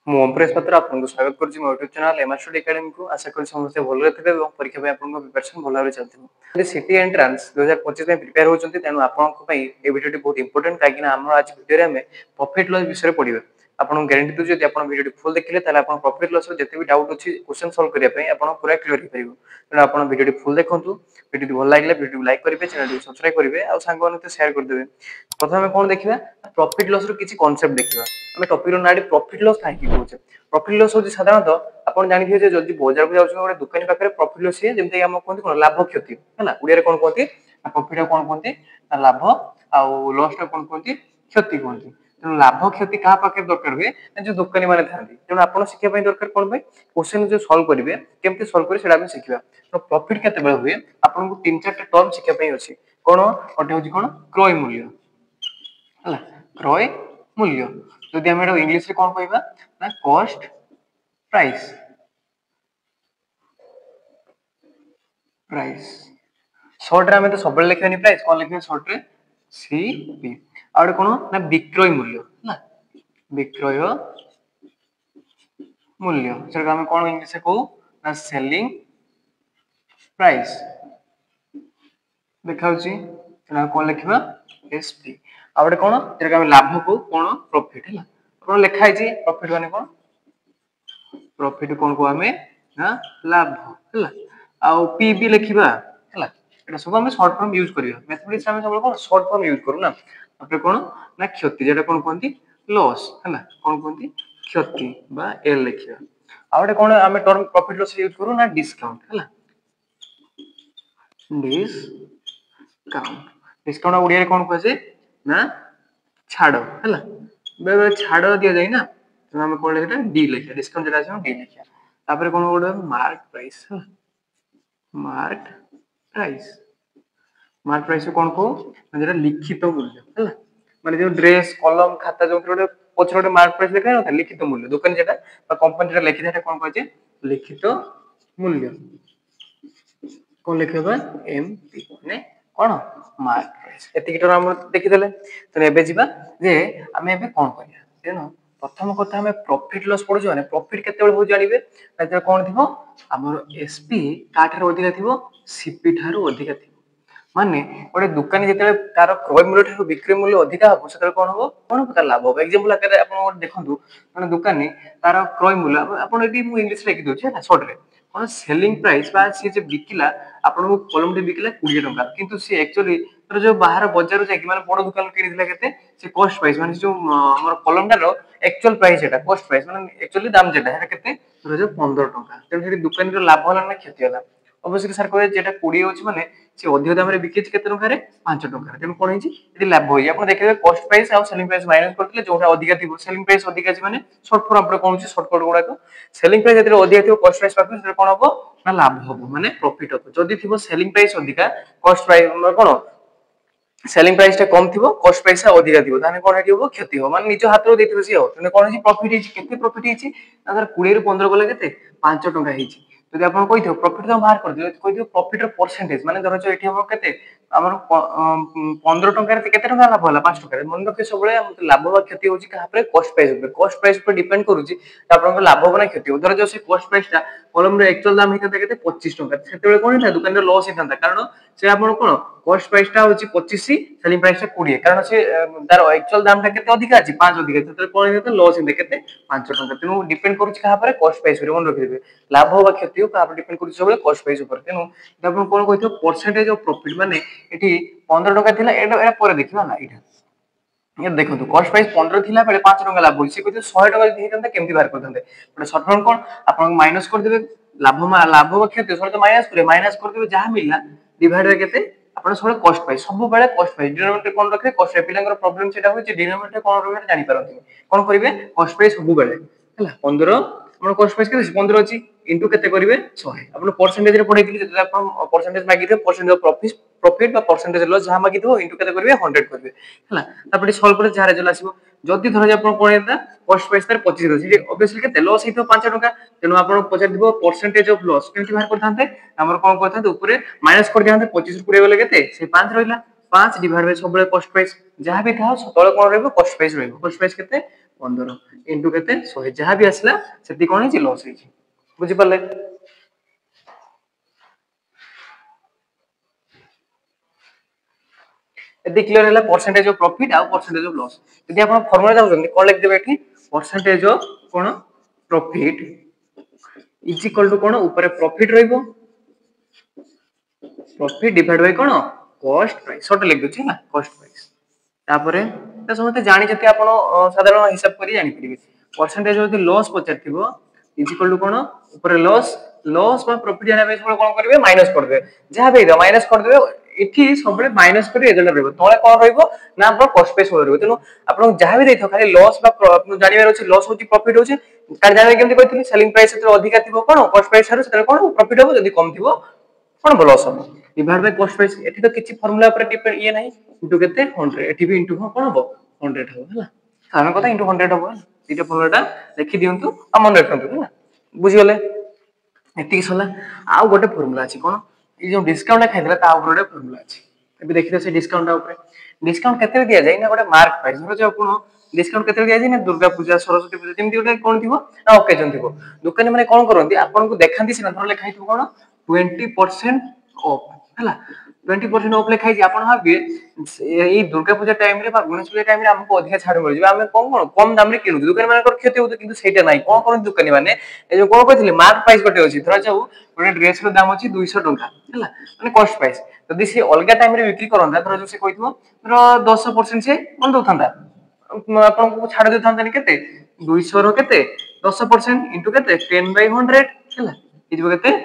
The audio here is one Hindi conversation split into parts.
ମୁଁ ଓମ୍ ପ୍ରକାଶ ପାତ୍ର ଆପଣଙ୍କୁ ସ୍ୱାଗତ କରୁଛି ମୋ YouTube channel M R study ଏକାଡେମୀକୁ। ଆଶା କরি ସମସ୍ତେ ଭଲରେ ଥିବେ ଏବଂ ପରୀକ୍ଷା ପାଇଁ ଆପଣଙ୍କ ପ୍ରିପାରେସନ୍ ଭଲ ଭାବରେ ଚାଲିଥିବ। ଯଦି ସିଟି ଏଣ୍ଟ୍ରାନ୍ସ 2025 ପାଇଁ ପ୍ରିପେୟାର ହେଉଛନ୍ତି ତେଣୁ ଆପଣଙ୍କ ପାଇଁ ଏ ଭିଡ଼ିଓଟି ବହୁତ ଇମ୍ପୋର୍ଟାଣ୍ଟ, କାହିଁକିନା ଆମର ଆଜି ଭିଡ଼ିଓରେ ଆମେ ପ୍ରଫିଟ୍ ଲସ୍ ବିଷୟରେ ପଢ଼ିବା। ଆପଣଙ୍କୁ ଗ୍ୟାରେଣ୍ଟି ଦେଉଛି ଯଦି ଆପଣ ଭିଡ଼ିଓଟି ଫୁଲ୍ ଦେଖିଲେ ତାହେଲେ ଆପଣ ପ୍ରଫିଟ୍ ଲସ୍ର ଯେତେ ବି ଡାଉଟ୍ ଅଛି କ୍ୱେଶ୍ଚନ୍ ସଲ୍ଭ କରିବା ପାଇଁ ଆପଣ ପୁରା କ୍ଲିୟର ହେଇପାରିବ। ତେଣୁ ଆପଣ ଭିଡ଼ିଓଟି ଫୁଲ୍ ଦେଖନ୍ତୁ। ଭିଡ଼ିଓଟି ଭଲ ଲାଗିଲେ ଭିଡ଼ିଓକୁ ଲାଇକ୍ କରିବେ, ଚ୍ୟାନେଲଟିକୁ ସବସ୍କ୍ରାଇବ୍ କରିବେ ଆଉ ସାଙ୍ଗମାନଙ୍କୁ ସେୟାର କରିଦେବେ। ପ୍ରଥମେ କ'ଣ ଦେଖିବା, ପ୍ରଫିଟ୍ ଲସ୍ର କିଛି କନସେପ୍ଟ ଦେଖିବା। ଆମେ ଟପିକ୍ର ନାଁଟି ପ୍ରଫିଟ୍ ଲସ୍ କାହିଁକି କହୁଛେ? ପ୍ରଫିଟ୍ ଲସ୍ ହେଉଛି ସାଧାରଣତଃ ଆପଣ ଜାଣିଥିବେ ଯେ ଯଦି ବଜାରକୁ ଯାଉଛନ୍ତି ଗୋଟେ ଦୋକାନୀ ପାଖରେ ପ୍ରଫିଟ୍ ଲସ୍ ହୁଏ, ଯେମିତି ଆମକୁ କୁହନ୍ତି କ'ଣ ଲାଭ କ୍ଷତି ହେଲା। ଓଡ଼ିଆରେ କ'ଣ କୁହନ୍ତି ନା ପ୍ରଫିଟ୍ କ'ଣ କୁହନ୍ତି ନା ଲାଭ, ଆଉ ଲସ୍ଟା କ'ଣ କୁହନ୍ତି କ୍ଷତି କୁହନ୍ତି। ତେଣୁ ଲାଭ କ୍ଷତି କାହା ପାଖରେ ଦରକାର ହୁଏ ନା ଯୋଉ ଦୋକାନୀ ମାନେ ଥାନ୍ତି। ତେଣୁ ଆପଣ ଶିଖିବା ପାଇଁ ଦରକାର କ'ଣ ପାଇଁ କ୍ୱେଶ୍ଚନ୍ ଯୋଉ ସଲ୍ଭ କରିବେ କେମିତି ସଲ୍ଭ କରିବେ ସେଇଟା ଆମେ ଶିଖିବା। ତ ପ୍ରଫିଟ୍ କେତେବେଳେ ହୁଏ ଆପଣଙ୍କୁ 3-4ଟା ଟର୍ମ ଶିଖିବା ପାଇଁ ଅଛି। କ'ଣ ଗୋଟେ ହେଉଛି କ'ଣ କ୍ରୟ ମୂଲ୍ୟ ହେଲା, କ୍ରୟ ମୂଲ୍ୟ। ଯଦି ଆମେ ଏଟା ଇଂଲିଶରେ କ'ଣ କହିବା ନା କଷ୍ଟ ପ୍ରାଇସ୍, ପ୍ରାଇସ୍ ସର୍ଟରେ ଆମେ ତ ସବୁବେଳେ ଲେଖିବାନି ପ୍ରାଇସ୍, କ'ଣ ଲେଖିବା ସର୍ଟରେ ସିପି। ଆଉ ଗୋଟେ କ'ଣ ନା ବିକ୍ରୟ ମୂଲ୍ୟ ହେଲା, ବିକ୍ରୟ ମୂଲ୍ୟ ସେଟାକୁ ଆମେ କ'ଣ ଇଂଲିଶରେ କହୁ ନା ସେଲିଂ ପ୍ରାଇସ୍ ଦେଖାଉଛି। ତେଣୁ କ'ଣ ଲେଖିବା ଏସପି। ଆଉ ଗୋଟେ କ'ଣ ଯେଟାକୁ ଆମେ ଲାଭ କହୁ କ'ଣ ପ୍ରଫିଟ୍ ହେଲା। ଆପଣ ଲେଖା ହେଇଛି ପ୍ରଫିଟ୍ ମାନେ କ'ଣ, ପ୍ରଫିଟ୍ କ'ଣ କହୁ ଆମେ ନା ଲାଭ ହେଲା। ଆଉ ପି ବି ଲେଖିବା ହେଲା। এটা ସବୁ ଆମେ ସର୍ଟ ଫର୍ମ ୟୁଜ୍ କରିବା। ମ୍ୟାଥମେଟିକ୍ସ ଆମେ ସବୁବେଳେ କ'ଣ ସର୍ଟ ଫର୍ମ ୟୁଜ୍ କରୁ ନା। ତାପରେ କ'ଣ ନା କ୍ଷତି, ଯେଟା କ'ଣ କୁହନ୍ତି ଲସ୍ ହେଲା, କ'ଣ କୁହନ୍ତି କ୍ଷତି ବା ଏଲ୍ ଲେଖିବା। ଆଉ ଗୋଟେ କ'ଣ ଆମେ ଟର୍ମ ପ୍ରଫିଟ୍ ଲସ୍ ୟୁଜ୍ କରୁ ନା ଡିସକାଉଣ୍ଟ ହେଲା, ଡିସକାଉଣ୍ଟ। ଡିସକାଉଣ୍ଟ ଓଡ଼ିଆରେ କ'ଣ କୁହାଯାଏ ନା ଛାଡ଼ ହେଲା। ବେଳେବେଳେ ଛାଡ଼ ଦିଆଯାଏ ନା, ତେଣୁ ଆମେ କ'ଣ ଲେଖିବା ଡି ଲେଖିବା। ଡିସକାଉଣ୍ଟ ଯେଟା ଅଛି ଡି ଲେଖିବା। ତାପରେ କ'ଣ ଗୋଟେ ମାର୍କ ପ୍ରାଇସ୍ ହେଲା, ମାର୍କ ପ୍ରାଇସ୍। ମାର୍କ ପ୍ରାଇସ୍ କ'ଣ କହୁ ନା ଯେଟା ଲିଖିତ ମୂଲ୍ୟ ହେଲା, ମାନେ ଯୋଉ ଡ୍ରେସ୍ କଲମ ଖାତା ଯୋଉଥିରେ ଗୋଟେ ପଛରେ ଗୋଟେ ମାର୍କ ପ୍ରାଇସ୍ ଲେଖା ହେଇନଥାଏ ଲିଖିତ ମୂଲ୍ୟ, ଦୋକାନୀ ଯେଟା ବା କମ୍ପାନୀ ଯେଟା ଲେଖିଥାଏ ସେଟା କ'ଣ କୁହାଯାଏ ଲିଖିତ ମୂଲ୍ୟ। କ'ଣ ଲେଖିବା ଏମପି ମାନେ କ'ଣ ମାର୍କ ପ୍ରାଇସ୍। ଏତିକି ଟଙ୍କା ଆମେ ଦେଖିଦେଲେ। ତେଣୁ ଏବେ ଯିବା ଯେ ଆମେ ଏବେ କ'ଣ କରିବା। ତେଣୁ ପ୍ରଥମ କଥା ଆମେ ପ୍ରଫିଟ୍ ଲସ୍ ପଢୁଛୁ ମାନେ ପ୍ରଫିଟ୍ କେତେବେଳେ ହଉଛି ଜାଣିବେ, ଯେତେବେଳେ କ'ଣ ଥିବ ଆମର ଏସପି କାଠାରୁ ଅଧିକା ଥିବ ସିପି ଠାରୁ ଅଧିକା ଥିବ। ମାନେ ଗୋଟେ ଦୋକାନୀ ଯେତେବେଳେ ତାର କ୍ରୟ ମୂଲ୍ୟ ଠାରୁ ବିକ୍ରୟ ମୂଲ୍ୟ ଅଧିକା ହବ ସେତେବେଳେ କ'ଣ ହବ କ'ଣ ତାର ଲାଭ ହବ। ଏକ୍ସାମ୍ପଲ ଆକାରରେ ଆପଣ ଦେଖନ୍ତୁ, ମାନେ ଦୋକାନୀ ତାର କ୍ରୟ ମୂଲ୍ୟ ଆପଣ ଏଠି ମୁଁ ଇଂଲିଶରେ ଲେଖି ଦଉଛି ହେଲା ସର୍ଟରେ, କ'ଣ ସେଲିଂ ପ୍ରାଇସ୍ ବା ସିଏ ଯେ ବିକିଲା ଆପଣଙ୍କୁ କଲମଟି ବିକିଲା 20 ଟଙ୍କା, କିନ୍ତୁ ସିଏ ଆକ୍ଚୁଆଲି ତାର ଯୋଉ ବାହାର ବଜାରରୁ ଯାଇକି ମାନେ ବଡ଼ ଦୋକାନରୁ କିଣିଥିଲା କେତେ ସେ କଷ୍ଟ ପ୍ରାଇସ୍, ମାନେ ଯୋଉ ଆମର କଲମଟାର ଆକ୍ଚୁଆଲ ପ୍ରାଇସ୍ ସେଟା କଷ୍ଟ ପ୍ରାଇସ୍ ମାନେ ଆକ୍ଚୁଆଲି ଦାମ ଯେଟା ସେଟା କେତେ ଧରାଯାଉ 15 ଟଙ୍କା। ତେଣୁ ସେଠି ଦୋକାନୀର ଲାଭ ହେଲା ନା କ୍ଷତି ହେଲା। ଅବশ্যଇ ସାର୍ କହିବେ ଯେଟା 20 ଅଛି ମାନେ ସେ ଅଧିକ ଦାମରେ ବିକିଛି କେତେ ଟଙ୍କାରେ 5 ଟଙ୍କାରେ, ତେଣୁ କ'ଣ ହେଇଛି ଏଠି ଲାଭ ହେଇଛି। ଆପଣ ଦେଖିବେ କଷ୍ଟ ପ୍ରାଇସ୍ ଆଉ ସେଲିଂ ପ୍ରାଇସ୍ ମାଇନସ୍ କରିଥିଲେ ଯୋଉଟା ଅଧିକା ଥିବ ସେଲିଂ ପ୍ରାଇସ୍ ଅଧିକା ଅଛି ମାନେ ସର୍ଟ ଫର୍ମ આપણે କ'ଣ ହେଉଛି ସର୍ଟକଟ୍ ଗୁଡ଼ାକ ସେଲିଂ ପ୍ରାଇସ୍ ଯେତେବେଳେ ଅଧିକା ଥିବ କଷ୍ଟ ପ୍ରାଇସ୍ ପାଖରେ ସେଟା କ'ଣ ହବ ନା ଲାଭ ହବ ମାନେ ପ୍ରଫିଟ୍ ହବ। ଯଦି ଥିବ ସେଲିଂ ପ୍ରାଇସ୍ ଅଧିକା କଷ୍ଟ ପ୍ରାଇସ୍ କ'ଣ सेलिंग प्राइस टा कम थिबो कॉस्ट प्राइस अधिका थिबो ताने कोन हेटी होबो क्षति हो माने निज हाथ रो देथिबो सी हो तने कोन हि प्रॉफिट हिची केते प्रॉफिट हिची अगर 20 ରୁ 15 गले केते 5 टका हिची। যদি आपण কইथियो प्रॉफिट तो बाहर कर दियो कइथियो प्रॉफिट रो परसेंटेज माने धरो जो एठी हम केते हमर 15 टका रे केते टका लाभ होला 5 टका रे मन रखे सबले लाभ वा क्षति होची कहा पर कॉस्ट प्राइस पर डिपेंड करूची आपण लाभ हो ना क्षति हो। धरो जो से कॉस्ट प्राइस टा कलम रे एक्चुअल दाम हिता केते 25 टका सेतेबेले कोन हिता दुकान रे लॉस हिता कारण से आपण कोन कॉस्ट प्राइस टा होची 25 सेलिंग प्राइस टा 20 कारण से तार एक्चुअल दाम टा केते अधिक अछि 5 अधिक सेतेबेले कोन हिता लॉस हिता केते 5 टका। तेनु डिपेंड करूची कहा पर कॉस्ट प्राइस रे मन रखि देबे लाभ वा क्षति हो कहा पर डिपेंड करूची सबले कॉस्ट प्राइस ऊपर। तेनु आपण कोन कहितो परसेंटेज ऑफ प्रॉफिट माने एठी 15 टका थिला एटा पर देखिबा ना एटा ये देखो कॉस्ट प्राइस 15 थिला बेले 5 टका लाभ होइसे कहते 100 टका जदी हेतंते केमति बाहर करथंते बट शॉर्ट फॉर्म कोन आपन माइनस कर देबे लाभ व क्षति सर तो माइनस कर देबे जहां मिलला डिवाइड रे केते आपण सब कॉस्ट प्राइस सब बेले कॉस्ट प्राइस डिनोमिनेटर कोन रखे कॉस्ट पिलांगर प्रॉब्लम सेटा होय जे डिनोमिनेटर कोन रखे जानि पारंती कोन करिवे कॉस्ट प्राइस सब बेले हला 15 आपण कॉस्ट प्राइस केते 15 अछि इनटू केते करिवे 100 आपण परसेंटेज रे पढैथिले जति आपण परसेंटेज मागिथे परसेंटेज ऑफ प्रॉफिट बा परसेंटेज लॉस जहां मागिथो इनटू केते करिवे 100 करिवे हला तापर सॉल्व करे जहां रिजल्ट आसीबो जति धर जे आपण कोनता कॉस्ट प्राइस तार 25 अछि ऑब्वियसली केते लॉस हितो 5 टका तेनु आपण पचार दिबो परसेंटेज ऑफ लॉस केमति बाहर करथांते हमर कोन करथांते ऊपर माइनस कर दियांते 25 ରୁ 20 गले केते से 5 रहिला 5 डिवाइड बाय सब कॉस्ट प्राइस जहां भी था तळे कोन रहबो कॉस्ट प्राइस रहबो कॉस्ट प्राइस केते 15 इंटू केते 100 जहाँ भी आसला सेति कोन है लॉस है बुझी पाले यदि क्लियर है परसेंटेज ऑफ प्रॉफिट आ परसेंटेज ऑफ लॉस यदि आपण फार्मूला जाउछन कोन लिख देबे एठी परसेंटेज ऑफ कोन प्रॉफिट इज इक्वल टू कोन ऊपर प्रॉफिट रहइबो प्रॉफिट डिवाइड बाय कोन कॉस्ट प्राइस शॉर्ट लिख दोछि ना कॉस्ट प्राइस तापरे त समते जानि जति आपण साधारण हिसाब करी जानि परिबे परसेंटेज ऑफ द लॉस पचारथिबो इज इक्वल टू कोन ऊपर लॉस लॉस बा प्रॉफिट जानि बे कोन करबे माइनस कर देबे जहां बे माइनस कर देबे एठी सबले माइनस करी रिजल्ट रहबो तळे कोन रहइबो ना आपण कॉस्ट प्राइस रहइबो तेनु आपण जहां भी देथो खाली लॉस बा आपण जानिबार अछि लॉस होछि प्रॉफिट होछि कार जानि केमति कहथिनि सेलिंग प्राइस से अधिका थिबो कोन कॉस्ट प्राइस हरु से कोन प्रॉफिट होबो जदि कम थिबो कोन लॉस होबो डिवाइड बाय कॉस्ट प्राइस एठी तो किछि फार्मूला ऊपर डिपेंड ये नाही इनटू केते 100 एठी भी इनटू कोन होबो 100 होबो हला साधारण कथा इनटू 100 होबो दीटा फार्मूलाटा लिखि दियंतु आ मन रखंतु हला बुझि गेले एति सला आ गोटे फार्मूला अछि कोन ई जो डिस्काउंट खाइदला ता ऊपर गोटे फार्मूला अछि एबे देखियो से डिस्काउंट ऊपर डिस्काउंट केते दिया जाय ना गोटे मार्क प्राइस धरो जे आपण डिस्काउंट केते दिया जाय ना दुर्गा पूजा सरस्वती पूजा जेमति गोटे कोन थिबो ना ओकेजन थिबो दुकानी माने कोन करंती आपन को देखांती सिना धरो लेखाइ थिबो कोन 20% ऑफ हला 20% ऑफ लेखाइ जे आपण भाबे ए दुर्गा पूजा टाइम रे बा गणेश पूजा टाइम रे हमको अधिक छाड़ मिल जे हम कम दाम रे किनु दुकानी माने कर क्षति होतो किंतु सेटा नाही कोन करन दुकानी माने ए जो कोन कहथिले मार्क प्राइस गोटे अछि धरो जाऊ गोटे ड्रेस रो दाम अछि 200 टंका हला माने कॉस्ट प्राइस जदि से अलगा टाइम रे बिक्री करंदा धरो जो से कहिथबो धरो 10% से कोन दोथांदा आपन को छाड़ देथांदा नि केते 200 रो केते 10% इनटू केते 10/100 हला इजबो केते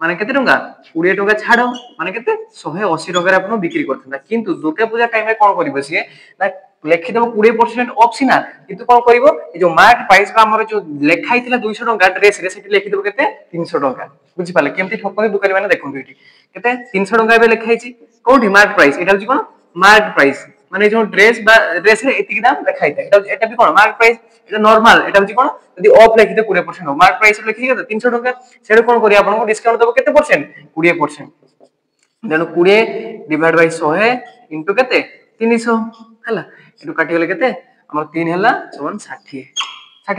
माने केते टंका 20 टंका छाड़ माने केते 180 टंका रे आपन बिक्री करथांदा किंतु दुर्गा पूजा टाइम रे कोन करिबो सिए ना लेखि देबो 20% ऑफ सिना किंतु कोन करिवो ए जो मार्क प्राइस बा हमर जो लेखाइ थिला 200 टंका ड्रेस रे सेठी लेखि देबो केते 300 टंका बुझि पाले केमति ठकने दुकानी माने देखंतु एठी केते 300 टंका बे लेखाइ छि कोठी मार्क प्राइस एटा होछि कोन मार्क प्राइस माने जो ड्रेस रे एतिकी दाम लेखाइ था एटा भी कोन मार्क प्राइस एटा नॉर्मल एटा होछि कोन यदि ऑफ लेखि दे 20% हो मार्क प्राइस लेखि के 300 टंका सेडे कोन करी आपन को डिस्काउंट देबो केते percent 20% then 20 divide by 100 into केते 300 हला एटु काटी गेले केते हमर 3 हला 60 60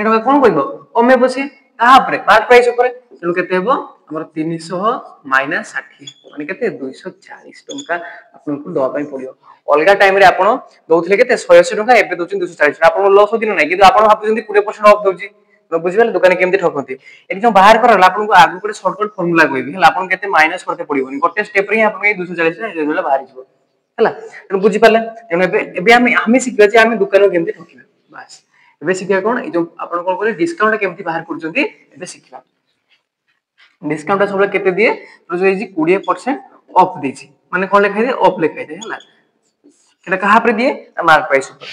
टका कोन कइबो कमे बसे ता ऊपर मार्क प्राइस ऊपर तेनु केते हेबो हमर 300 माइनस 60 माने केते 240 टंका आपन को दवा पई पड़ियो अलगा टाइम रे आपन दउथले केते 180 टंका एबे दउछन 240 आपन लॉस होदिन नै किंतु आपन भाबुछन 20% ऑफ दउची बुझिबेल दुकान केमति ठकंती एटी जो बाहर करला आपन को आगु को शॉर्टकट फार्मूला कहबी हला आपन केते माइनस करते पड़िबोनी गोटे स्टेप रे आपन 240 रे रेजल्ट बाहर जिवो हला तेनु बुझि पाले तेनु एबे हम सिखिबा जे हम दुकान केमति ठकिबा बस एबे सिखिबा कोन ए जो आपन कोन करे डिस्काउंट केमति बाहर करचंती एबे सिखिबा डिस्काउंट सब केते दिए तो जो इजी 20% ऑफ देछि माने कोन लिखाइ दे ऑफ लिखाइ दे हला एटा कहा पर दिए मार्क प्राइस ऊपर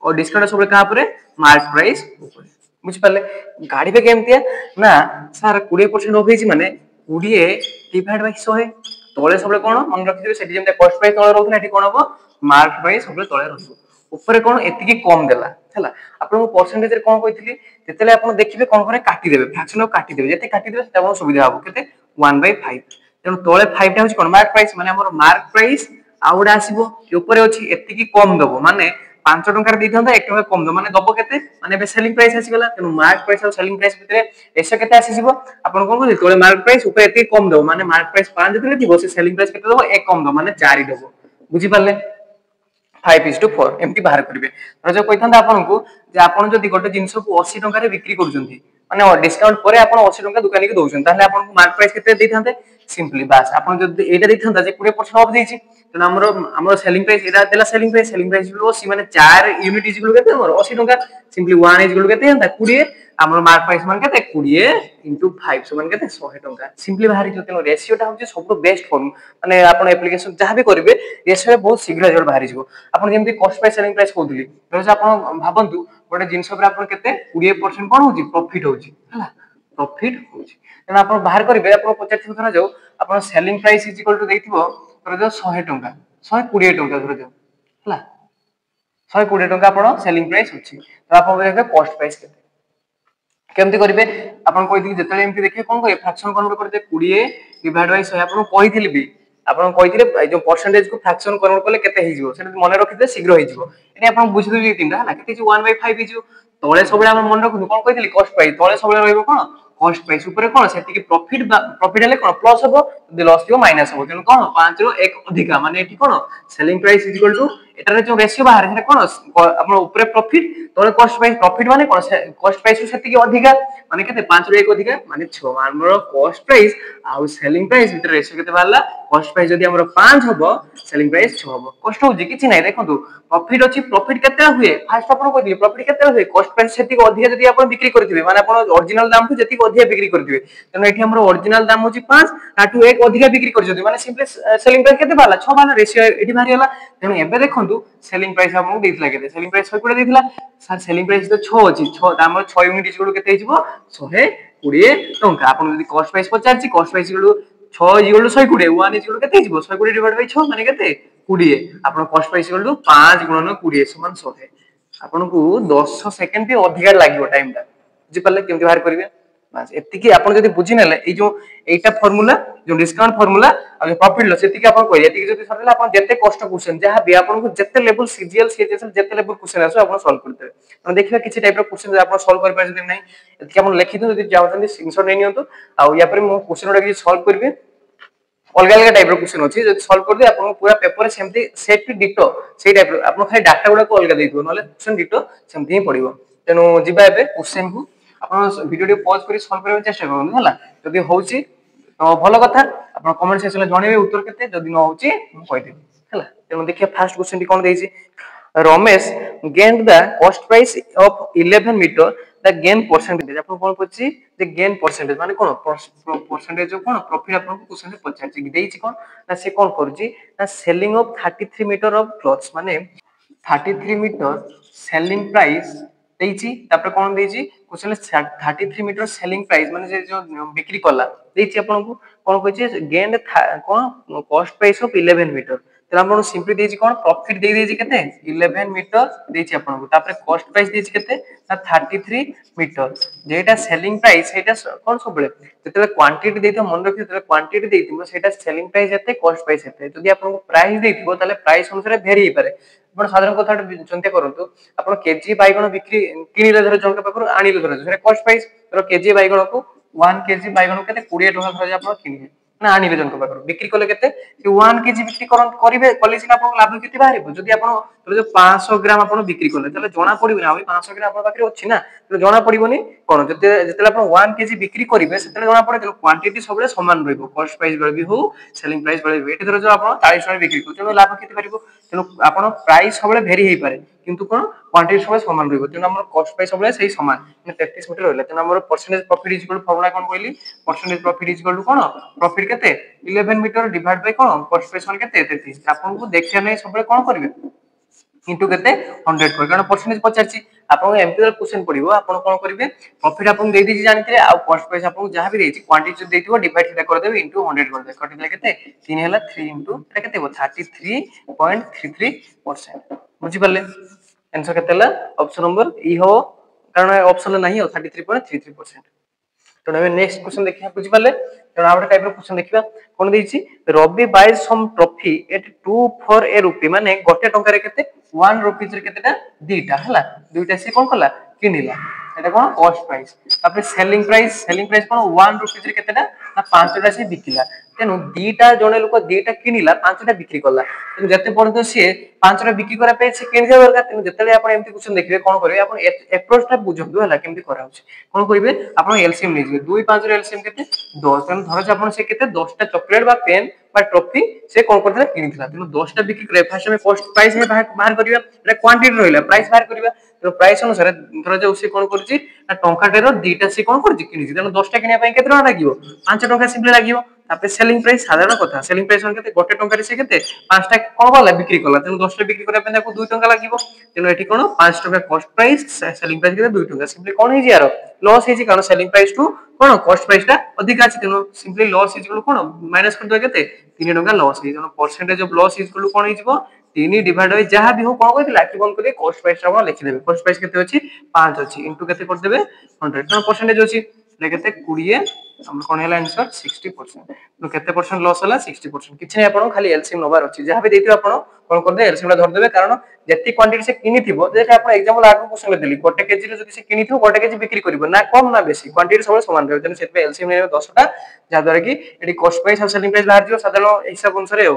और डिस्काउंट सब कहा पर मार्क प्राइस ऊपर बुझ पाले गाड़ी पे केमति है ना सर 20% ऑफ हेछि माने 20 डिवाइड बाय 100 तळे सब कोन मन रखि देबे सेठी जेमते कॉस्ट प्राइस तळे रहउथला एठी कोन हो मार्क प्राइस सब तळे रहउ ऊपर कोन एतिकी कम देला हला आपन को परसेंटेज रे कोन कहितली जेतेले आपन देखिबे कोन करे काटी देबे फ्रैक्शन ऑफ काटी देबे जेते काटी देबे सेटा आपन सुविधा हबो केते 1/5 तेनु तळे 5 टा होछि कोन मार्क प्राइस माने हमर मार्क प्राइस आउडा आसीबो ऊपर अछि एतिकी कम दबो माने 5 टंका रे दिथंदा 1 टंका कम दो माने दबो केते माने बे सेलिंग प्राइस आसी गेला तेनु मार्क प्राइस और सेलिंग प्राइस भितरे एसे केते आसी जिवो आपन कोन कहली तळे मार्क प्राइस ऊपर एतिकी कम दबो माने मार्क प्राइस 5 दिले दिबो से सेलिंग प्राइस केते दबो 1 कम दो माने 4 दबो बुझि पाले 5:4 एमती बाहर करिवे जो कहिथांदा आपन को जे आपन जदी गोटे जिंस को 80 टंका रे बिक्री करजंती माने डिस्काउंट परे आपन 80 टंका दुकानी के दोछन ताले आपन को मार्क प्राइस केते दैथांते सिंपली बस आपन जदी एटा दैथांदा जे 20% ऑफ देछि त हमर सेलिंग प्राइस एटा देला सेलिंग प्राइस बिलो 80 माने 4 यूनिट इज बिलो केते हमर 80 टंका सिंपली 1 इज बिलो केते हंता 20 हमर मार्क प्राइस मान केते 20 5 सो मान केते 100 टंका सिंपली बाहरी जो तेनो रेशियो टा होचे सबटो बेस्ट फॉर्म माने आपन एप्लीकेशन जहां भी करिवे रेशियो बहुत शीघ्र रिजल्ट बाहरी जिवो आपन जेमति कॉस्ट प्राइस सेलिंग प्राइस कहउतली जैसे आपन भाबंतु गोटे जिंस पर आपन केते 20% कोन होची प्रॉफिट होची हला प्रॉफिट होची तेना आपन बाहर करिवे आपन 50 थरा जाऊ आपन selling price is equal to देथिबो तर जो 100 टंका 120 टंका धर जाऊ हला 120 टंका आपन सेलिंग प्राइस होची तो आपन देखबे कॉस्ट प्राइस केते केमति करिवे आपन कहि दी जेतले एमति देखिए कोन करे फ्रैक्शन कन्वर्ट करते 20 डिवाइड बाय 100 आपन कहिथिली भी आपन कहिथिले जो परसेंटेज को फ्रैक्शन कन्वर्ट करले केते हे जिवो सेटा मने रखिते शीघ्र हे जिवो एनी आपन बुझि दउ जे तीनटा हला केते 1/5 हे जिवो तले सब मन रखु कौन कही कस्ट प्राइस तले सब कौन कस्ट प्राइस ऊपर कौन से प्रॉफिट प्रॉफिट हेले कौन प्लस हम जब लॉस थी माइनस हम तेणु कौन 5 रु 1 अधिका माने एठी कौन सेलिंग प्राइस इक्वल टू एटारे जो रेशियो बाहर है कौन अपन ऊपर प्रॉफिट तले कस्ट प्राइस प्रॉफिट माने कौन कस्ट प्राइस से अधिका माने केते 5 रु 1 अधिका माने 6 हमर कस्ट प्राइस आ सेलिंग प्राइस भीतर रेशियो केते बाहरला कस्ट प्राइस जदी हमर 5 हबो सेलिंग प्राइस 6 हबो कस्ट हो जे किछि नै देखंतु प्रॉफिट अछि प्रॉफिट केते हुए फास्ट अपन कहली प्रॉफिट केते हुए कस्ट प्राइस सेति अधिका जदी अपन बिक्री करथिबे माने अपन ओरिजिनल दाम ठु जेति अधिका बिक्री करथिबे तने एठी हमर ओरिजिनल दाम होछि 5 ताठु 1 अधिका बिक्री करछथि माने सिंपली सेलिंग प्राइस केते बाला 6 बाला रेशियो एठी भारी होला तेनु एबे देखंतु सेलिंग प्राइस हमहु देथिला केते सेलिंग प्राइस 100 कोडे देथिला सर सेलिंग प्राइस तो 6 अछि 6 दाम 6 यूनिट इक्वल केते हिजबो 120 टंका अपन जदी cost price पचारछि cost price equal 6 equal 120 1 equal केते हिजबो 120 डिवाइड बाय 6 माने केते 20 अपन कस्ट प्राइस इक्वल 5 गुणन 20 समान 100 आपन को 10 सेकंड भी अधिक लागिवो टाइम ता बुझि पाले केमति बाहर करिवे बस एतिकी आपन जदी बुझि नेले ए जो एटा फार्मूला जो डिस्काउंट फार्मूला आ जो प्रॉफिट लॉस एतिकी आपन कहि एतिकी जदी सरले आपन जत्ते कष्ट क्वेश्चन जहां भी आपन को जत्ते लेवल सीजीएल सीजीएल जत्ते लेवल क्वेश्चन आसो आपन सॉल्व करते हम देखिबा किछि टाइप रो क्वेश्चन आपन सॉल्व कर पार जदी नै एतिकी आपन लिखि दो जदी जाउछन स्क्रीनशॉट नै नियंतो आ या पर मो क्वेश्चन ओडा कि सॉल्व करबे अलग अलग टाइप रो क्वेश्चन अछि जदी सॉल्व कर दे आपन पूरा पेपर सेमती सेट डिटो सेही टाइप रो आपन खाली डाटा गुडा को अलग देइबो नले क्वेश्चन डिटो सेमती ही पडिबो तेनु जिबा एबे क्वेश्चन को आपन वीडियो पॉज करी सॉल्व करबे चेष्टा करन होला जदी होउची तो भलो कथा आपन कमेंट सेक्शन में जणेबे उत्तर केते जदी न होउची हम कहि देबी होला तेनु देखिया फर्स्ट क्वेश्चन कोन देइची Ramesh gained the cost price of 11 meter the gain percentage आपन कोन पछि जे गेन परसेंटेज माने कोन परसेंटेज कोन प्रॉफिट आपन को क्वेश्चन पछाछि देइची कोन ना से कोन करछि ना selling of 33 meter of cloths माने 33 मीटर सेलिंग प्राइस देइची तापर कोन देइची क्वेश्चन 33 मीटर सेलिंग प्राइस माने जे जो बिक्री कला देइची आपन को कोन कहछि गेन कोन कॉस्ट प्राइस ऑफ 11 मीटर तेरा आपण सिंपली देइची कोन प्रॉफिट देइ देइची केते 11 मीटर देइची आपण को तापर कॉस्ट प्राइस देइची केते ना 33 मीटर जेटा सेलिंग प्राइस सेटा कोन सबले जेते क्वांटिटी देइतो मन रखि जेते क्वांटिटी देइतो सेटा सेलिंग प्राइस जते कॉस्ट प्राइस जते जदी आपण को प्राइस देइतो ताले प्राइस अनुसार भेरी हे पारे आपण साधारण कथा चिंता करंतु आपण केजी बाइगण बिक्री किनिले धर जंका पाखर आनिले धर सेटा कॉस्ट प्राइस तर केजी बाइगण को 1 केजी बाइगण केते 20 टका धर आपण किनिले ना आनिले जंका पाखर बिक्री कले केते 1 केजी बिक्री करिवे कले सिना आपण लाभ केते बाहरिबो जदी आपण जो 500 ग्राम आपण बिक्री कले तले जणा पडिबो ना 500 ग्राम आपण पाखरे अछि ना तो जणा पडिबोनी कोन जते जते आपण 1 केजी बिक्री करिवे सेते जणा पडे क्वांटिटी सबले समान रहइबो कॉस्ट प्राइस बळे भी हो सेलिंग प्राइस बळे भी एते धर जो आपण 40 टका बिक्री करते लाभ केते परिबो तेनु आपण प्राइस सबले भेरी हेई पारे किंतु कोन क्वांटिटी सबले समान रहइबो तेनु हमर कॉस्ट प्राइस सबले सही समान 33 मीटर रहला तेनु हमर percentage profit is equal formula कोन कहली percentage profit is equal to कोन प्रॉफिट केते 11 मीटर डिवाइड बाय कोन कॉस्ट प्राइस कोन केते 33 आपन को देखिया नै सबले कोन करबे इनटू केते 100 कर कारण परसेंटेज पचारची आपन एमपीएल क्वेश्चन पडिबो आपन कोन करिवे प्रॉफिट आपन देइ दिछि जानथिले आ कॉस्ट प्राइस आपन जहां भी देछि क्वांटिटी जो देथिबो डिवाइड सेटा कर देबे इनटू 100 कर देबे कटिले केते 3 हैला 3 इनटू एटा केते हो 33.33% बुझि पाले आंसर केते हला ऑप्शन नंबर ई हो कारण ऑप्शन नहीं हो 33.33% तो हम नेक्स्ट क्वेश्चन देखिया बुझि पाले तो आउट टाइप रो क्वेश्चन देखिबा कोन देछि Ravi buys some toffee at 2 for a rupee माने गोटे टंका रे केते 1 रुपीज रे केतेटा दीटा हला दुईटा से कोन कला किनिला एटा कोन कॉस्ट प्राइस तापर सेलिंग प्राइस कोन 1 रुपीज रे केतेटा ना 5 टा से बिकिला तेनु दीटा जणे लोक दीटा किनिला 5 टा बिक्री करला तेनु जते पर्यंत से 5 टा बिक्री करा पे से किनि जा दरकार तेनु जतेले आपण एमती क्वेश्चन देखिबे कोन करिवे आपण अप्रोच टा बुझंदु हला केमती करा होछ कोन करिवे आपण एलसीएम लेजिबे 2 5 रे एलसीएम केते 10 तेनु धर जे आपण से केते 10 टा चॉकलेट बा पेन बा ट्रॉफी से कोन करथला किनिथला तेनु 10 टा बिक्री करे फर्स्ट में कॉस्ट प्राइस में बाहर करिवा एटा क्वांटिटी रहला प्राइस बाहर करिवा तो प्राइस अनुसार धर जे से कोन करछि ना टंका टेरो दीटा से कोन करछि किनिछि तेनु 10 टा किनिया पय केते टका लागिवो 5 टका सिंपली लागिवो तापर सेलिंग प्राइस साधारण कथा सेलिंग प्राइस केते गोटे टंका रे से केते 5 टा कोन वाला बिक्री करला तेनु 10 टा बिक्री करे पे ताको 2 टंका लागिवो तेनु एठी कोन 5 टका कॉस्ट प्राइस सेलिंग प्राइस केते 2 टंका सिंपली कोन हे यार लॉस हे कारण सेलिंग प्राइस टू कोन कॉस्ट प्राइस टा अधिक अछि तेनु सिंपली लॉस हे कोन माइनस कर दो केते 3 टंका लॉस हे जनो परसेंटेज ऑफ लॉस इज कोन हे जिवो 3 डिवाइड बाय जहां भी हो कोन कहतिला कि कोन करे कॉस्ट प्राइस टा लिखि देबे कॉस्ट प्राइस केते अछि 5 अछि इनटू केते कर देबे 100 तो परसेंटेज अछि केते 20 हम कोन हैला आंसर 60%। तो केते परसेंट लॉस होला 60%। किछ नै आपण खाली एलसीएम नबार अछि जहा भी देथियो आपण कोन कर दे एलसीएम ला धर देबे कारण जेति क्वांटिटी से किनी थिबो जे आपण एग्जांपल आगु क्वेश्चन ले देली गोटे केजी रे जदि से किनी थिबो गोटे केजी बिक्री करबो ना कम ना बेसी क्वांटिटी सब समान रहबो तने सेते एलसीएम ने 10 टा जा द्वारा कि एडी कॉस्ट प्राइस और सेलिंग प्राइस बाहर जियो साधारण हिसाब अनुसार हो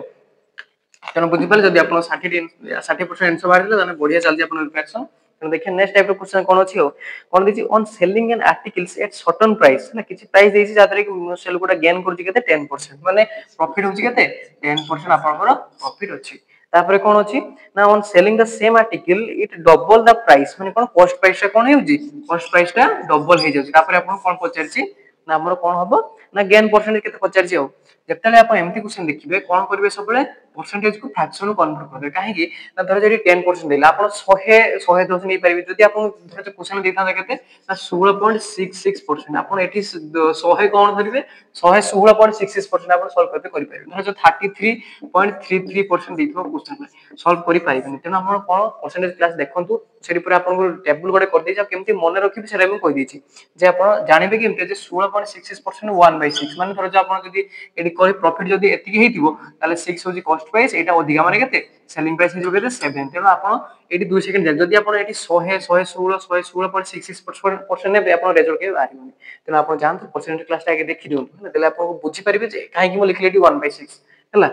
तेणु बुझिपारे जदि आप 60% आंसर बाहर ताने बढ़िया चलती आपन रिएक्शन तेणु देखिए नेक्स्ट टाइप क्वेश्चन कोन अछि हो कोन दिछि on selling N articles at certain price ना किछि प्राइस देछि जातरे कि सेल कोटा गेन करछि केते 10% माने प्रॉफिट होछि केते 10% आपनकर प्रॉफिट अछि तापरे कोन अछि ना on selling the same article it double the price माने कोन कॉस्ट प्राइस कोन हेउछि कॉस्ट प्राइस टा डबल हे जाउछि तापरे आपन कोन पचारछि ना हमर कोन हबो ना गेन परसेंटेज केते पचारछि हो जेतले आप एमती क्वेश्चन देखिबे कोन करबे सबले परसेंटेज को फ्रैक्शन कन्वर्ट करबे काहे कि ना धर जदि 10% देला आपण 100 नै पारिबे जदि आपण धर जे क्वेश्चन देता केते ना 16.66% आपण एठी 100 कोन धरिबे 116.66% आपण सॉल्व करते करि पारिबे धर जो 33.33% देथो क्वेश्चन सॉल्व करि पारिबे तेना आपण कोन परसेंटेज क्लास देखंतु सेरि पुरा आपण टेबल गोटे कर देछि केमती मने रखिबे सेरा हम कहि देछि जे आपण जानिबे केमती जे 16.66% 1/6 माने धर जो आपण जदि एडी कहि प्रॉफिट जदि एतिकी हेतिबो ताले 6 होजी कॉस्ट प्राइस एटा अधिका माने केते सेलिंग प्राइस हे जो केते 7 तेनो आपण एटी 2 सेकंड जाय जदि आपण एटी 116.66% ने आपण रिजल्ट के आरिबो तेनो आपण जानत परसेंटेज क्लास टा के देखि दियौ देले आपण बुझी परिबे जे काहे कि मो लिखले एटी 1/6 हला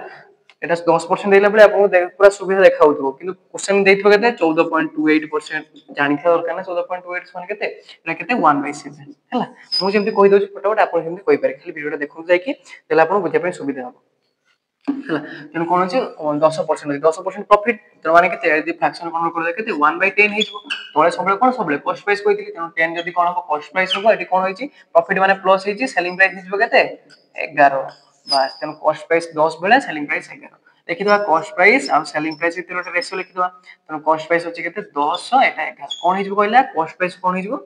एटा 10% देला बेले आपण पूरा सुविधा देखाउथो किंतु क्वेश्चन देइथो केते 14.28% जानिथा दरकार ना 14.28 माने केते एटा केते 1/7 हला मु जेमति कहि दोछि फटाफट आपण जेमति कहि पारे खाली वीडियो टा देखु जाय कि देला आपण बुझे पय सुविधा हो हला तेनु कोन अछि 10% प्रॉफिट त माने केते यदि फ्रैक्शन कन्वर्ट कर केते 1/10 हे जबो तोळे सबले कॉस्ट प्राइस कहितली तेनु 10 जदि कोन हो कॉस्ट प्राइस हो एटी कोन होइछि प्रॉफिट माने प्लस हेछि सेलिंग प्राइस हिजबो केते 11 बस तेनु कॉस्ट प्राइस 10 बेले सेलिंग प्राइस 11 देखिदवा कॉस्ट प्राइस और सेलिंग प्राइस भितर गोटे रेशियो लिखिदवा तेनु कॉस्ट प्राइस अछि केते 10 एटा 11 कोन हिजबो कहला कॉस्ट प्राइस कोन हिजबो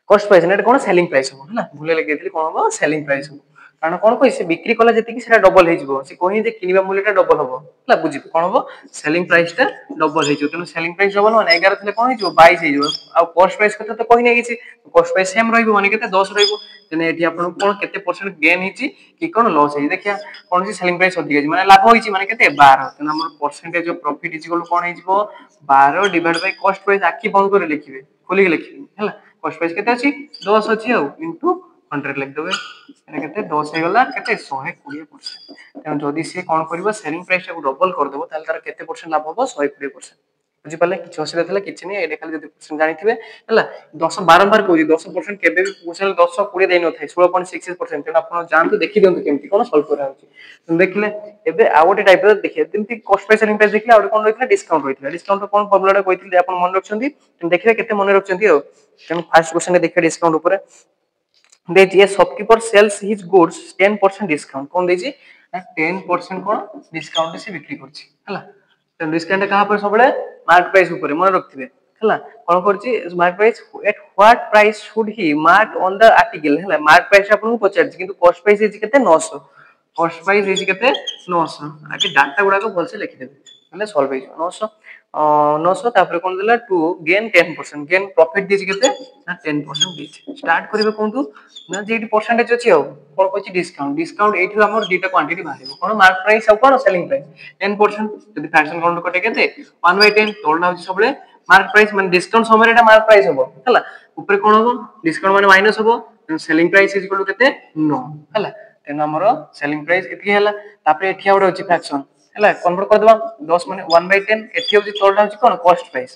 कॉस्ट प्राइस नेट कोन सेलिंग प्राइस हो हला भूले लगे देली कोन हो सेलिंग प्राइस हो कारण कोन कहि से बिक्री कला जति कि सेटा डबल हे जिवो से कहि जे किनिबा मूल्यटा डबल होबो हला बुझि कोन होबो सेलिंग प्राइस टा डबल हे जिवो तनो सेलिंग प्राइस डबल माने 11 थले कोन हे जिवो 22 हे जिवो आ कॉस्ट प्राइस कते तो कहि नै गिछि कॉस्ट प्राइस सेम रहइबो माने केते 10 रहइबो तेने एठी आपन कोन केते परसेंट गेन हिछि कि कोन लॉस हे देखिया कोन सी सेलिंग प्राइस अधिक हे माने लाभ होइछि माने केते 12 तेनो हमर percentage of profit is equal कोन हे जिवो 12 डिवाइड बाय कॉस्ट प्राइस आखि बंद करे लिखिबे खोली के लिखिबे हला कॉस्ट प्राइस केते अछि 10 अछि आ इनटू 100 लिख देबे एने केते 10 हे गला केते 120% तेन जदी से कोन करबो सेलिंग प्राइस को डबल कर देबो ताल तार केते परसेंट लाभ होबो 120% बुझि पाले किछ असुविधा थला किछ नै एडे खाली जदी परसेंट जानिथिबे हला 10 बारंबार कहू 10% केबे भी क्वेश्चन 10 20 देइ न थाइ 16.66% तेन आपण जानतु देखि दियंतु केमति कोन सॉल्व करा होछि देखिले एबे आ गोटे टाइप रो देखिए जेमति कॉस्ट प्राइस सेलिंग प्राइस देखिले आ कोन रहितला डिस्काउंट रहितला डिस्काउंट कोन फॉर्मूला कहइथिले आपण मन रखछन्ती देखिले केते मन रखछन्ती हो तेन फर्स्ट क्वेश्चन के देखिए डिस्काउंट ऊपर देछि a shopkeeper sells his goods 10% discount कोन देछि 10% कोन डिस्काउंट से बिक्री करछि हला तो डिस्काउंट कहां पर सबले मार्क प्राइस ऊपर मन रखथिबे हला कोन करछि mark price at what price should he mark on the article हला मार्क प्राइस आपन को पचारछि किंतु कॉस्ट प्राइस हेछि केते 900 कॉस्ट प्राइस हेछि केते 900 आके डाटा गुडा को भलसे लिखि देबे हले सॉल्व हे 900 900 तापर कोन देला टू गेन 10% गेन प्रॉफिट देछि केते ना 10% देछि स्टार्ट करिवे कोनतु ना जे परसेंटेज अछि हो कोन कहछि डिस्काउंट डिस्काउंट एठी हमर दुटा क्वांटिटी बाहिबो कोन मार्क प्राइस आ कोन सेलिंग प्राइस 10% जदि फ्रैक्शन काउंट कटे केते 1/10 तोलना होछि सबले मार्क प्राइस माने डिस्काउंट समय एटा मार्क प्राइस होबो हला ऊपर कोन होबो डिस्काउंट माने माइनस होबो selling price is equal to केते 9 हला तेन हमर सेलिंग प्राइस एति हला तापर एठी आउट होछि फ्रैक्शन हला कन्वर्ट कर देबा 10 माने 1/10 एठी होछि तोलना होछि कोन कॉस्ट प्राइस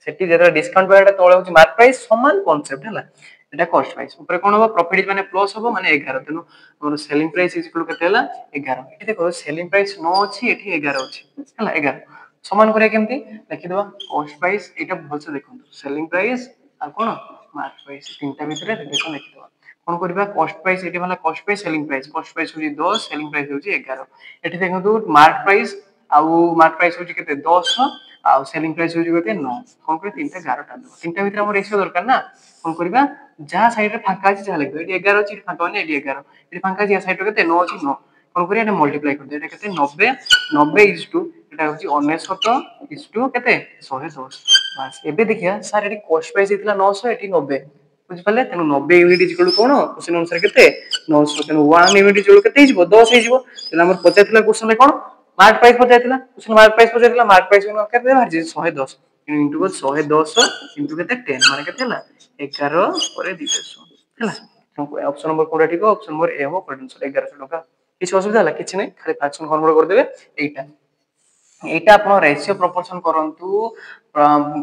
सेठी जेता डिस्काउंट बायटा तोळे होछि मार्क प्राइस समान कांसेप्ट हला एटा कॉस्ट प्राइस ऊपर कोन होबो प्रॉफिट माने प्लस होबो माने 11 तेनु हमर सेलिंग प्राइस इज इक्वल केते हला 11 एठी देखो सेलिंग प्राइस 9 अछि एठी 11 अछि हला 11 समान करे केमती देखि दबा कॉस्ट प्राइस एटा भलसे देखंतु सेलिंग प्राइस आ कोन मार्क प्राइस तीनटा भितरे रिलेशन देखि दबा कोन करबा कॉस्ट प्राइस एठी वाला कॉस्ट प्राइस कॉस्ट प्राइस होची 10 सेलिंग प्राइस होची 11 एठी देखंतु मार्क प्राइस मार्क प्राइस होची केते 10 आ सेलिंग प्राइस होची केते 9 कोन करे तीनटा 11 टा तीनटा भितरे हमर रेशियो दरकार ना कोन करबा जहा साइड रे फांका अछि जहा लिखबे एठी 11 अछि फांका माने एठी 11 एठी फांका अछि या साइड रे केते 9 अछि 9 कोन करिया एटा मल्टीप्लाई कर दे एटा केते 90 90 इज टू एटा होची 99 इज टू केते 110 बस एबे देखिया सर एठी कॉस्ट प्राइस इतला 900 एठी 90 बुझिपारे तेणु 90 यूनिट इक्वल टू कोन क्वेश्चन अनुसार केते 900 तेणु 1 यूनिट इक्वल टू केते हिजबो 10 हिजबो तेणु हमर पचाइतला क्वेश्चन रे कोन मार्क प्राइस पचाइतला क्वेश्चन मार्क प्राइस केते बाहर जे 110 इनटू को 110 इनटू केते 10 माने केते हला 11 ପରେ 200 हला ऑप्शन नंबर कोडा ठीक ऑप्शन नंबर ए हो करेक्ट 1100 टका किछ असुविधा हला किछ नै खाली फ्रैक्शन कन्वर्ट कर देबे एटा एटा आपण रेशियो प्रोपोर्शन करंतु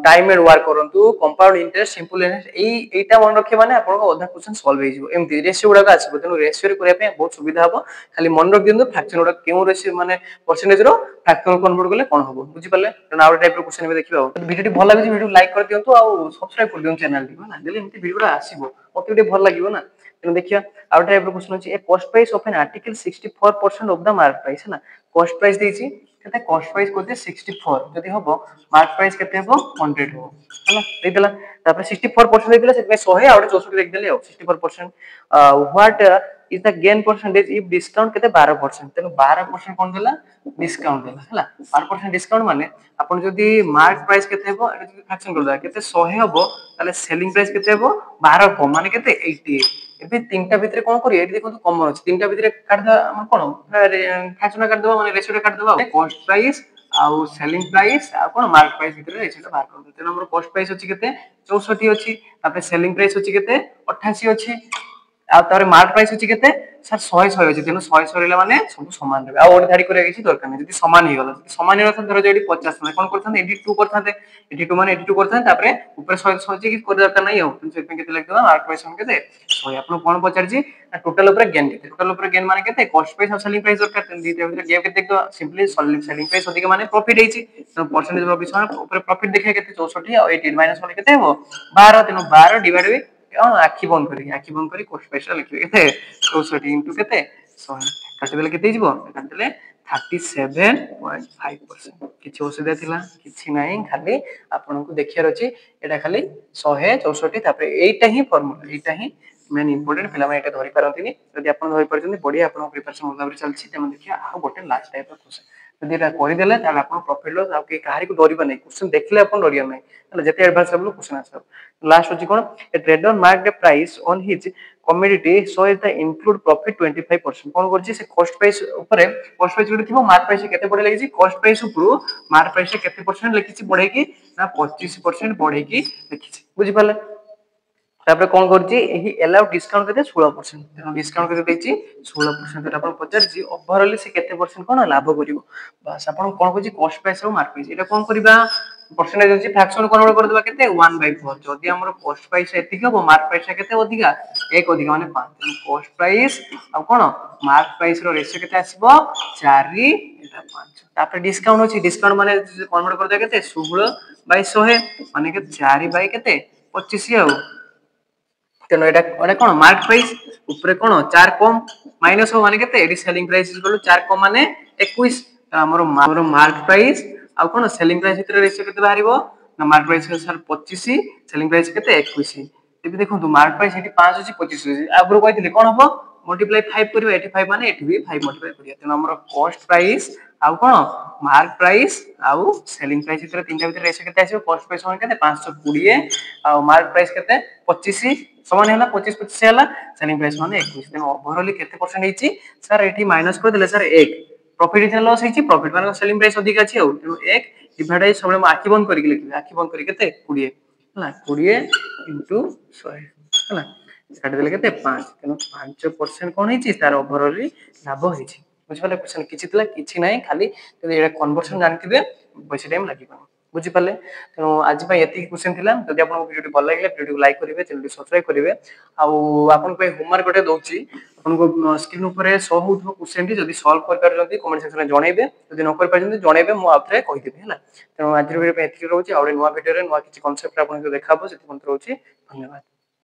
टाइम एंड वर्क करंतु कंपाउंड इंटरेस्ट सिंपल एटा मन रखे माने आपण अधा क्वेश्चन सॉल्व हे जिवो एमती रेशियो गुडा आसीबो तेनु रेशियो रे करिया पे बहुत सुविधा हबो खाली मन रख दियंतु फ्रैक्शन गुडा केउ रेशियो माने परसेंटेज रो फ्रैक्शन कन्वर्ट करले कोन हबो बुझि पाले तेनु आउट टाइप रो क्वेश्चन में देखिबा वीडियो भल लागी वीडियो लाइक कर दियंतु आ सब्सक्राइब कर दियंतु चैनल टी ना देले एमती वीडियो आसीबो ओके भल लागिवो ना तेनु देखिया आउट टाइप रो क्वेश्चन अछि a cost price of an article 64% of the mark price है ना कॉस्ट प्राइस देछि केते कॉस्ट प्राइस कोते 64 जदी हबो मार्क प्राइस केते हबो 100 हो हैला दे देला तापर 64% देला सेमे 100 आउट 64 लिख देले 64% what is the gain percentage if discount केते 12% तेनु 12% कोन देला डिस्काउंट देला हैला 12% डिस्काउंट माने आपण जदी मार्क प्राइस केते हबो एटा जदी फ्रैक्शन कर दा केते 100 हबो ताले सेलिंग प्राइस केते हबो 12 कम माने केते 88 एबे तीनटा भितरे कोन करी एठी देखो कॉमन अछि तीनटा भितरे काट दा हम कोन फ्रैक्शन काट दबा माने रेशियो काट दबा कॉस्ट प्राइस आउ सेलिंग प्राइस आ कोन मार्क प्राइस भितरे रेशियो बाहर कर देते हमर कॉस्ट प्राइस अछि केते 64 अछि तापर सेलिंग प्राइस अछि केते 88 अछि आ तारे मार्क प्राइस अछि केते सर 100 100 अछि तेनु 100 100 रहला माने सब समान रहबे आ ओडी धाडी करे किछि दरकार नै जदी समान हे गेला समान हे धरो जेडी 50 माने कोन करथन 82 करथाते 82 माने 82 करथन तापर ऊपर 100 100 अछि कि कर दरकार नै हो तुम सेते केते लिख दबा मार्क प्राइस हम केते 100 आपन कोन पचार छी टोटल ऊपर गेन केते टोटल ऊपर गेन माने केते कॉस्ट प्राइस और सेलिंग प्राइस दरकार तेन दीते भितर गेन केते तो सिंपली सेलिंग प्राइस अधिक माने प्रॉफिट हेछि तो परसेंटेज ऑफ बिस ऊपर प्रॉफिट देखै केते 64 और 18 माइनस माने केते हो 12 तेनु 12 डिवाइड बाय आखी बंद करी कॉस्ट प्राइस लिखबे केते 64 इनटू केते 100 काटि देले केते हिजबो काटि देले 37.5% किछि असुविधा थिला किछि नाही खाली आपन को देखियार अछि एटा खाली 164 तापर एटा ही फार्मूला एटा ही मेन इंपोर्टेंट फिला में एटा धरि पारंतिनी जदि आपन धरि परछन बढ़िया आपन प्रिपरेशन होगा चलछि तेम देखिया आ गोटे लास्ट टाइप क्वेश्चन जदि एटा करि देले ताले आपन प्रॉफिट लॉस आ के काहारी को डरिबा नै क्वेश्चन देखले आपन डरिया नै मतलब जते एडवांस लेवल क्वेश्चन आछो लास्ट अछि कोन a trader mark the price on his commodity so is the include profit 25% कोन करछि से कॉस्ट प्राइस ऊपर कॉस्ट प्राइस जोडी थिबो मार्क प्राइस केते बडे लागिछि कॉस्ट प्राइस ऊपर मार्क प्राइस केते परसेंट लिखिछि बढ़े की ना 25% बढ़े की लिखिछि बुझि पाले तापर कोन करछि एही अलाउ डिस्काउंट केते 16% तेनो डिस्काउंट केते दैछि 16% तेरा अपन पचारछि ओवरऑल से केते परसेंट कोन लाभ करिवो बस अपन कोन करछि कॉस्ट प्राइस और मार्क प्राइस एटा कोन करबा परसेंटेज अछि फ्रैक्शन कन्वर्ट कर देबा केते 1/4 जदि हमर कॉस्ट प्राइस एतिक हो मार्क प्राइस केते अधिका एक अधिका माने 5 कॉस्ट प्राइस आ कोन मार्क प्राइस रो रेशियो केते आसीबो 4 एटा 5 तापर डिस्काउंट अछि डिस्काउंट माने कन्वर्ट कर दे केते 16/100 माने के 4 बाय केते 25 आउ तेनो एटा ओडा कोन मार्क प्राइस ऊपर कोन 4 कम माइनस हो माने केते एडी सेलिंग प्राइस इक्वल 4 कम माने 21 हमरो मार्क प्राइस आ कोन सेलिंग प्राइस भितर रेशियो केते बाहरिबो ना मार्क प्राइस के सर 25 सेलिंग प्राइस केते 21 एबे देखंतु मार्क प्राइस एटी 5 अछि 25 अछि आगरो कहितले कोन हबो मल्टीप्लाई 5 करियो 85 माने एटी भी 5 मल्टीप्लाई करियो तेनो हमरो कॉस्ट प्राइस आ कोन मार्क प्राइस आ सेलिंग प्राइस भितर तीनटा भितर रेशियो केते आसीबो कॉस्ट प्राइस मान केते 520 आ मार्क प्राइस केते 25 समान हैला 25 25 हैला सेलिंग प्राइस माने 21 तेनो ओवरऑल केते परसेंट हेछि सर एटी माइनस कर देले सर 1 प्रॉफिट इतना लॉस हेछि प्रॉफिट माने सेलिंग प्राइस अधिक अछि औ तेनो 1 डिवाइड बाय सबले आखि बंद करिक लिखबे आखि बंद करिक केते 20 हैला 20 इनटू 100 हैला काट देले केते 5 तेनो 5% कोन हेछि तार ओवरऑल लाभ हेछि बुझ पाले क्वेश्चन किछि तला किछि नाही खाली जदि एटा कन्वर्जन जानथिबे बेसी टाइम लागिबो बुझि पाले तेनो आज भाई एति क्वेश्चन थिला जदि आपन वीडियो भल लागले वीडियो को लाइक करिवे चैनल को सब्सक्राइब करिवे आ आपन पे होमवर्क गोटे दोछि आपन को स्क्रीन ऊपर शो होउथो क्वेश्चन टी जदि सॉल्व कर परजंती कमेंट सेक्शन में जणाइबे जदि न कर परजंती जणाइबे मु आपरे कहि देबे हैला तेनो आज वीडियो पे एति रहउछि आ नुवा वीडियो रे नुवा किछि कांसेप्ट आपन को देखाबो सेति मंत्र होछि धन्यवाद।